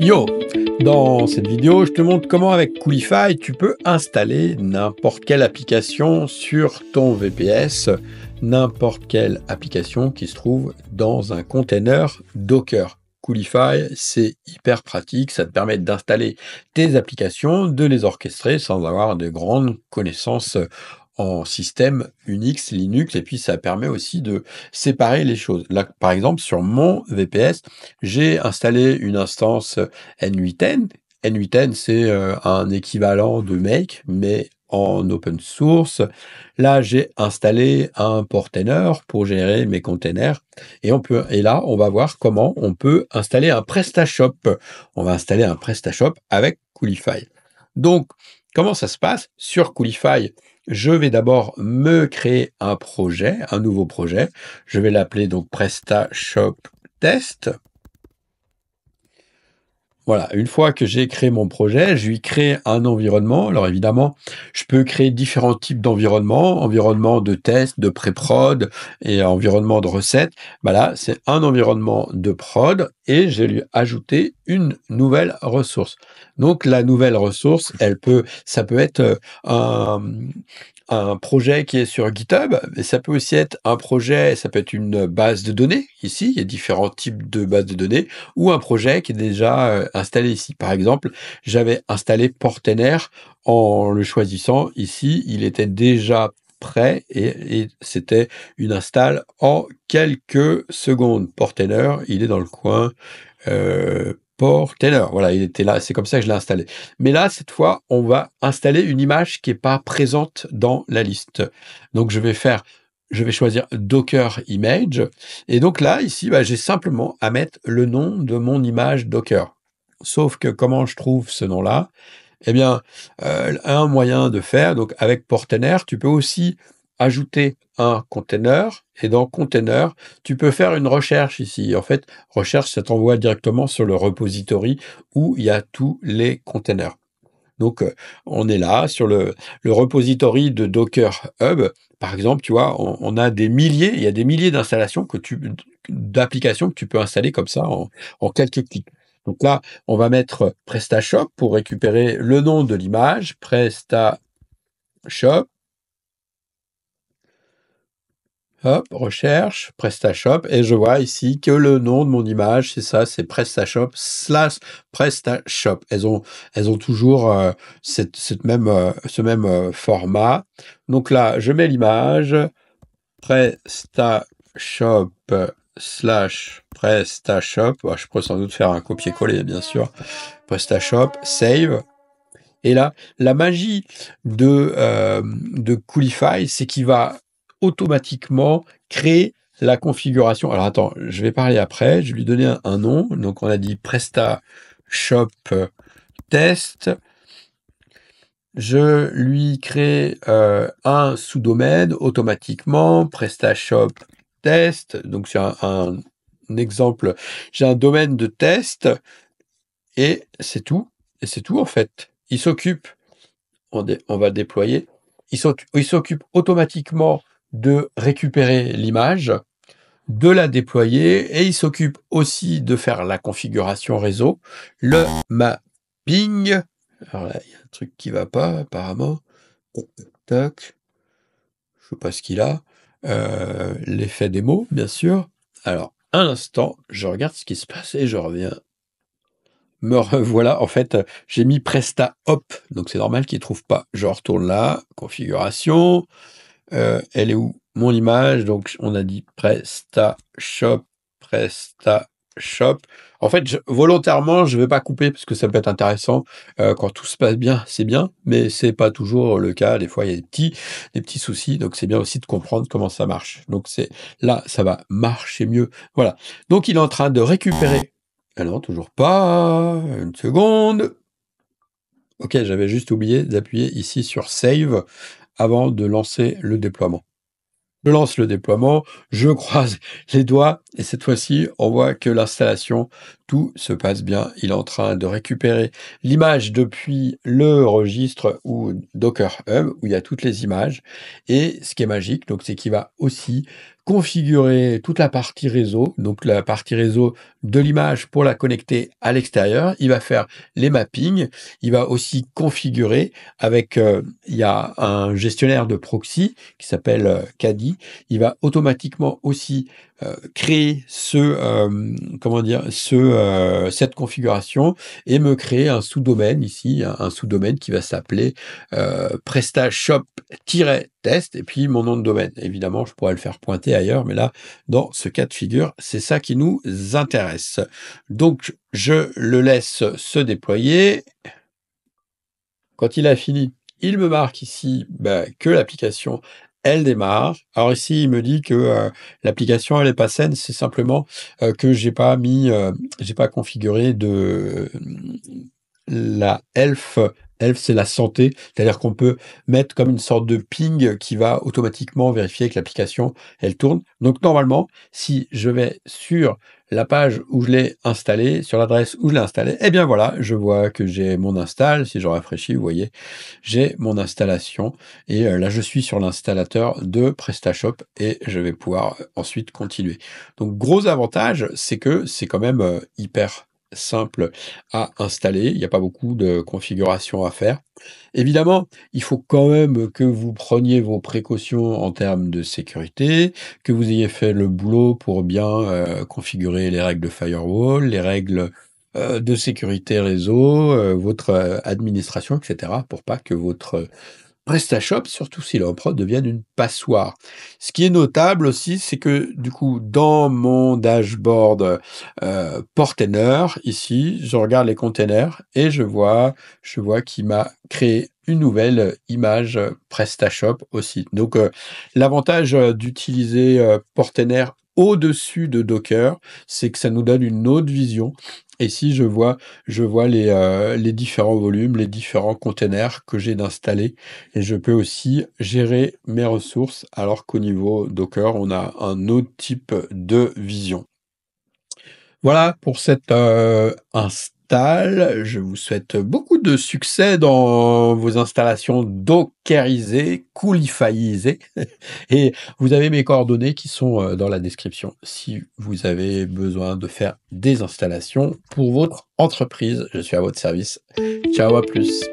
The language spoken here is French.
Yo! Dans cette vidéo, je te montre comment avec Coolify, tu peux installer n'importe quelle application sur ton VPS, n'importe quelle application qui se trouve dans un container Docker. Coolify, c'est hyper pratique, ça te permet d'installer tes applications, de les orchestrer sans avoir de grandes connaissances en système Unix, Linux, et puis ça permet aussi de séparer les choses. Là, par exemple, sur mon VPS, j'ai installé une instance N8N. N8N, c'est un équivalent de Make, mais en open source. Là, j'ai installé un portainer pour gérer mes containers. Et là, on va voir comment on peut installer un PrestaShop. On va installer un PrestaShop avec Coolify. Donc, comment ça se passe? Sur Coolify, je vais d'abord me créer un projet, un nouveau projet. Je vais l'appeler donc PrestaShop Test. Voilà, une fois que j'ai créé mon projet, je lui crée un environnement. Alors évidemment, je peux créer différents types d'environnements, environnement de test, de pré-prod et environnement de recette. Bah là, c'est un environnement de prod et je vais lui ajouter une nouvelle ressource. Donc la nouvelle ressource, ça peut être un projet qui est sur GitHub, mais ça peut aussi être un projet, ça peut être une base de données. Ici, il y a différents types de bases de données ou un projet qui est déjà installé ici. Par exemple, j'avais installé Portainer en le choisissant ici, il était déjà prêt et c'était une install en quelques secondes. Portainer, il est dans le coin Portainer, voilà, il était là, c'est comme ça que je l'ai installé. Mais là, cette fois, on va installer une image qui n'est pas présente dans la liste. Donc, je vais choisir Docker Image. Et donc là, ici, j'ai simplement à mettre le nom de mon image Docker. Sauf que comment je trouve ce nom-là? Eh bien, un moyen de faire, donc avec Portainer, tu peux aussi ajouter un container, et dans container, tu peux faire une recherche ici. En fait, recherche, ça t'envoie directement sur le repository où il y a tous les containers. Donc, on est là sur le repository de Docker Hub. Par exemple, tu vois, on a il y a des milliers d'installations d'applications que tu peux installer comme ça en quelques clics. Donc là, on va mettre PrestaShop pour récupérer le nom de l'image, PrestaShop. Hop, recherche, PrestaShop, et je vois ici que le nom de mon image, c'est ça, c'est PrestaShop/PrestaShop. Elles ont toujours ce même format. Donc là, je mets l'image, PrestaShop/PrestaShop. Je pourrais sans doute faire un copier-coller, bien sûr. PrestaShop, save. Et là, la magie de Coolify, c'est qu'il va automatiquement créer la configuration. Alors attends, je vais parler après, je vais lui donner un nom. Donc on a dit PrestaShop Test. Je lui crée un sous-domaine automatiquement, PrestaShop Test. Donc c'est un exemple. J'ai un domaine de test et c'est tout. Et c'est tout en fait. Il s'occupe, on va déployer, il s'occupe automatiquement de récupérer l'image, de la déployer, et il s'occupe aussi de faire la configuration réseau, le mapping. Alors là, il y a un truc qui va pas apparemment. Tac, je sais pas ce qu'il a. L'effet démo, bien sûr. Alors, un instant, je regarde ce qui se passe et je reviens. Me revoilà, en fait, j'ai mis Presta Hop, donc c'est normal qu'il ne trouve pas. Je retourne là, configuration, elle est où? Mon image, donc on a dit PrestaShop. En fait, volontairement, je ne vais pas couper parce que ça peut être intéressant. Quand tout se passe bien, c'est bien, mais c'est pas toujours le cas. Des fois, il y a des petits soucis, donc c'est bien aussi de comprendre comment ça marche. Donc là, ça va marcher mieux. Voilà. Donc il est en train de récupérer. Ah non, toujours pas. Une seconde. Ok, j'avais juste oublié d'appuyer ici sur Save avant de lancer le déploiement. Je lance le déploiement, je croise les doigts Et cette fois-ci, on voit que l'installation, tout se passe bien. Il est en train de récupérer l'image depuis le registre ou Docker Hub, où il y a toutes les images. Et ce qui est magique, donc, c'est qu'il va aussi configurer toute la partie réseau, donc la partie réseau de l'image pour la connecter à l'extérieur. Il va faire les mappings. Il va aussi configurer avec, il y a un gestionnaire de proxy qui s'appelle Kadi. Il va automatiquement aussi créer comment dire, cette configuration et me créer un sous-domaine ici, un sous-domaine qui va s'appeler PrestaShop-test et puis mon nom de domaine. Évidemment, je pourrais le faire pointer ailleurs, mais là, dans ce cas de figure, c'est ça qui nous intéresse. Donc, je le laisse se déployer. Quand il a fini, il me marque ici que l'application, elle démarre. Alors ici, il me dit que l'application, elle est pas saine, c'est simplement que j'ai pas configuré de la health. Health, c'est la santé, c'est-à-dire qu'on peut mettre comme une sorte de ping qui va automatiquement vérifier que l'application, elle tourne. Donc normalement, si je vais sur la page où je l'ai installé, sur l'adresse où je l'ai installé, eh bien voilà, je vois que j'ai mon install. Si je rafraîchis, vous voyez, j'ai mon installation. Et là, je suis sur l'installateur de PrestaShop et je vais pouvoir ensuite continuer. Donc, gros avantage, c'est que c'est quand même hyper simple à installer. Il n'y a pas beaucoup de configuration à faire. Évidemment, il faut quand même que vous preniez vos précautions en termes de sécurité, que vous ayez fait le boulot pour bien configurer les règles de firewall, les règles de sécurité réseau, votre administration, etc., pour pas que votre PrestaShop, surtout s'il est en prod, devienne une passoire. Ce qui est notable aussi, c'est que du coup, dans mon dashboard Portainer, ici, je regarde les containers et je vois qu'il m'a créé une nouvelle image PrestaShop aussi. Donc, l'avantage d'utiliser Portainer au-dessus de Docker, c'est que ça nous donne une autre vision. Et si je vois les différents volumes, les différents containers que j'ai d'installer, et je peux aussi gérer mes ressources, alors qu'au niveau Docker, on a un autre type de vision. Voilà pour cette install. Je vous souhaite beaucoup de succès dans vos installations dockerisées, coolifyisées. Et vous avez mes coordonnées qui sont dans la description si vous avez besoin de faire des installations pour votre entreprise. Je suis à votre service. Ciao, à plus.